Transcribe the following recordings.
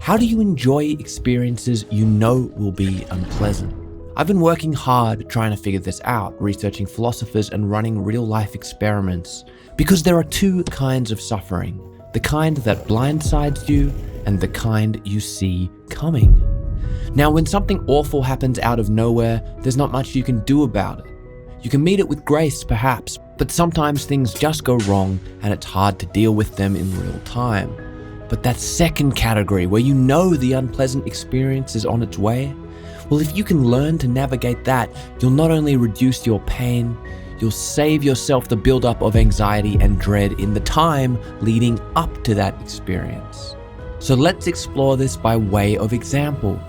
How do you enjoy experiences you know will be unpleasant? I've been working hard trying to figure this out, researching philosophers and running real-life experiments, because there are two kinds of suffering: the kind that blindsides you and the kind you see coming. Now, when something awful happens out of nowhere, there's not much you can do about it. You can meet it with grace, perhaps, but sometimes things just go wrong and it's hard to deal with them in real time. But that second category, where you know the unpleasant experience is on its way, well, if you can learn to navigate that, you'll not only reduce your pain, you'll save yourself the buildup of anxiety and dread in the time leading up to that experience. So let's explore this by way of example.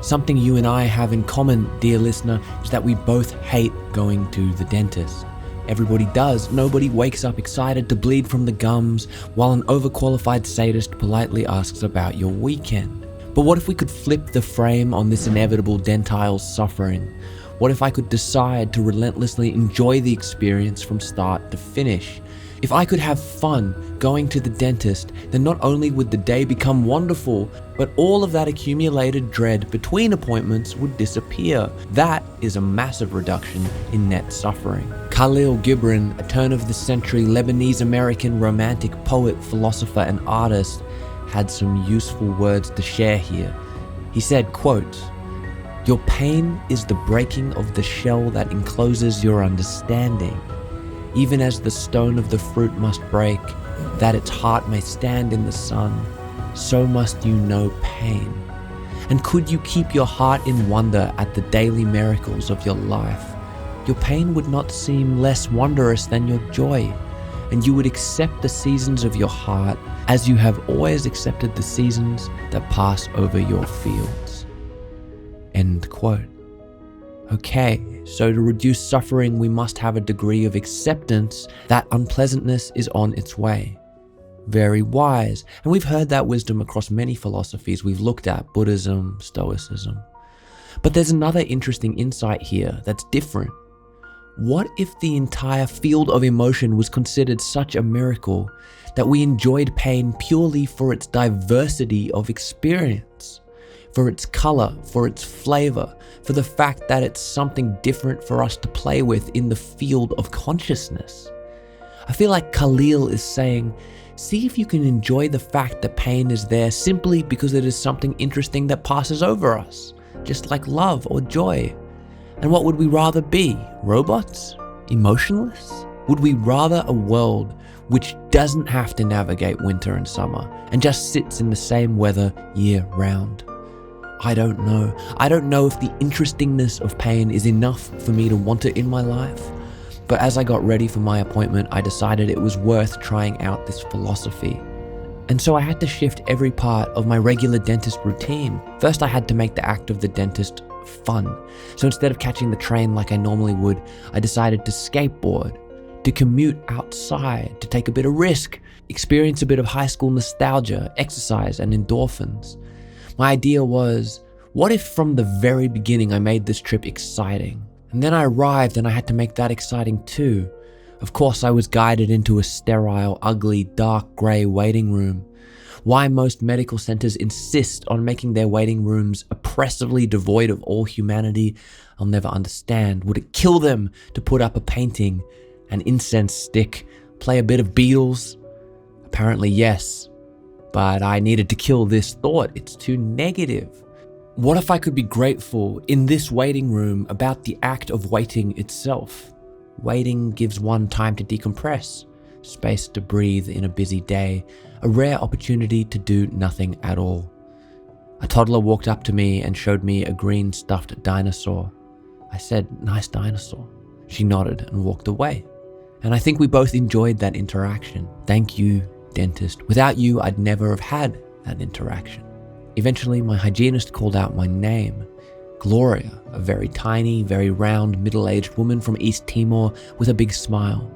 Something you and I have in common, dear listener, is that we both hate going to the dentist. Everybody does. Nobody wakes up excited to bleed from the gums while an overqualified sadist politely asks about your weekend. But what if we could flip the frame on this inevitable dentile suffering? What if I could decide to relentlessly enjoy the experience from start to finish? If I could have fun going to the dentist, then not only would the day become wonderful, but all of that accumulated dread between appointments would disappear. That is a massive reduction in net suffering. Kahlil Gibran, a turn-of-the-century Lebanese-American romantic poet, philosopher, and artist, had some useful words to share here. He said, quote, "Your pain is the breaking of the shell that encloses your understanding. Even as the stone of the fruit must break, that its heart may stand in the sun, so must you know pain. And could you keep your heart in wonder at the daily miracles of your life, your pain would not seem less wondrous than your joy, and you would accept the seasons of your heart as you have always accepted the seasons that pass over your fields." End quote. Okay, so to reduce suffering, we must have a degree of acceptance that unpleasantness is on its way. Very wise. And we've heard that wisdom across many philosophies we've looked at: Buddhism, Stoicism. But there's another interesting insight here that's different. What if the entire field of emotion was considered such a miracle that we enjoyed pain purely for its diversity of experience? For its color, for its flavor, for the fact that it's something different for us to play with in the field of consciousness. I feel like Kahlil is saying, see if you can enjoy the fact that pain is there simply because it is something interesting that passes over us, just like love or joy. And what would we rather be? Robots? Emotionless? Would we rather a world which doesn't have to navigate winter and summer and just sits in the same weather year round? I don't know. I don't know if the interestingness of pain is enough for me to want it in my life. But as I got ready for my appointment, I decided it was worth trying out this philosophy. And so I had to shift every part of my regular dentist routine. First, I had to make the act of the dentist fun. So instead of catching the train like I normally would, I decided to skateboard, to commute outside, to take a bit of risk, experience a bit of high school nostalgia, exercise, and endorphins. My idea was, what if from the very beginning I made this trip exciting? And then I arrived and I had to make that exciting too. Of course, I was guided into a sterile, ugly, dark grey waiting room. Why most medical centers insist on making their waiting rooms oppressively devoid of all humanity, I'll never understand. Would it kill them to put up a painting, an incense stick, play a bit of Beatles? Apparently yes. But I needed to kill this thought. It's too negative. What if I could be grateful in this waiting room about the act of waiting itself? Waiting gives one time to decompress, space to breathe in a busy day, a rare opportunity to do nothing at all. A toddler walked up to me and showed me a green stuffed dinosaur. I said, "Nice dinosaur." She nodded and walked away. And I think we both enjoyed that interaction. Thank you, dentist. Without you, I'd never have had that interaction. Eventually, my hygienist called out my name. Gloria, a very tiny, very round, middle-aged woman from East Timor with a big smile.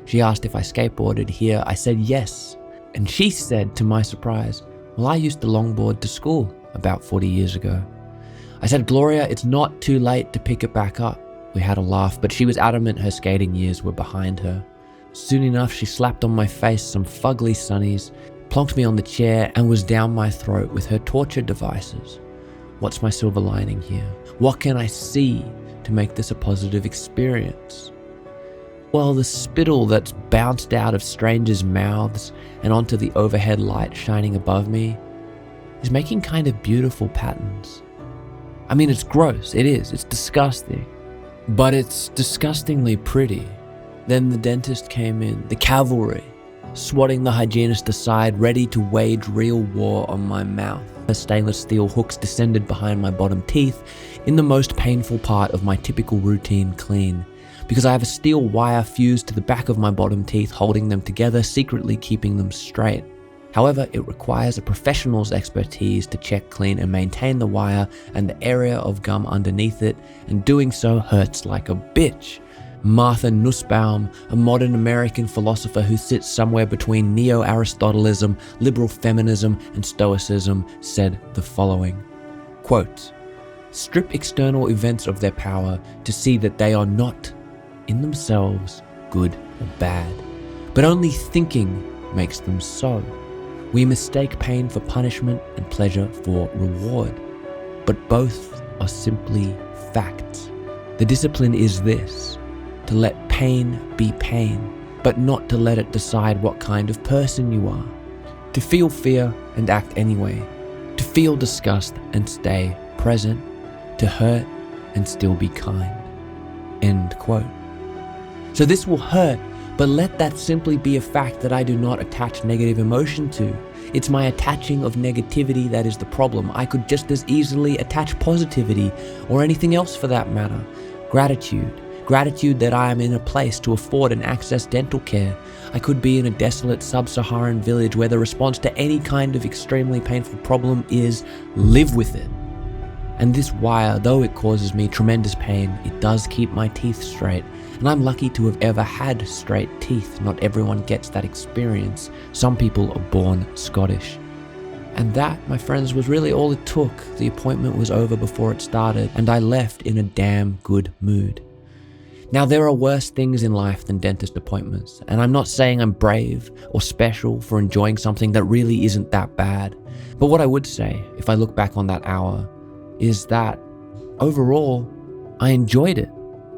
She asked if I skateboarded here. I said yes. And she said, to my surprise, "Well, I used to longboard to school about 40 years ago." I said, "Gloria, it's not too late to pick it back up." We had a laugh, but she was adamant her skating years were behind her. Soon enough, she slapped on my face some fugly sunnies, plonked me on the chair, and was down my throat with her torture devices. What's my silver lining here? What can I see to make this a positive experience? Well, the spittle that's bounced out of strangers' mouths and onto the overhead light shining above me is making kind of beautiful patterns. I mean, it's gross, it is, it's disgusting, but it's disgustingly pretty. Then the dentist came in, the cavalry, swatting the hygienist aside, ready to wage real war on my mouth. Her stainless steel hooks descended behind my bottom teeth in the most painful part of my typical routine clean, because I have a steel wire fused to the back of my bottom teeth, holding them together, secretly keeping them straight. However, it requires a professional's expertise to check, clean, and maintain the wire and the area of gum underneath it, and doing so hurts like a bitch. Martha Nussbaum, a modern American philosopher who sits somewhere between neo-Aristotelism, liberal feminism, and Stoicism, said the following, quote, "Strip external events of their power to see that they are not, in themselves, good or bad, but only thinking makes them so. We mistake pain for punishment and pleasure for reward, but both are simply facts. The discipline is this, to let pain be pain, but not to let it decide what kind of person you are. To feel fear and act anyway. To feel disgust and stay present. To hurt and still be kind." End quote. So this will hurt, but let that simply be a fact that I do not attach negative emotion to. It's my attaching of negativity that is the problem. I could just as easily attach positivity, or anything else for that matter. Gratitude that I am in a place to afford and access dental care. I could be in a desolate sub-Saharan village where the response to any kind of extremely painful problem is live with it. And this wire, though it causes me tremendous pain, it does keep my teeth straight. And I'm lucky to have ever had straight teeth. Not everyone gets that experience. Some people are born Scottish. And that, my friends, was really all it took. The appointment was over before it started, and I left in a damn good mood. Now, there are worse things in life than dentist appointments, and I'm not saying I'm brave or special for enjoying something that really isn't that bad. But what I would say, if I look back on that hour, is that overall, I enjoyed it.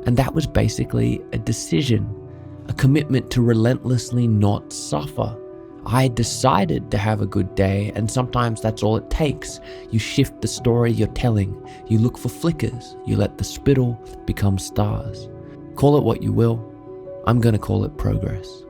And that was basically a decision, a commitment to relentlessly not suffer. I decided to have a good day, and sometimes that's all it takes. You shift the story you're telling, you look for flickers, you let the spittle become stars. Call it what you will, I'm gonna call it progress.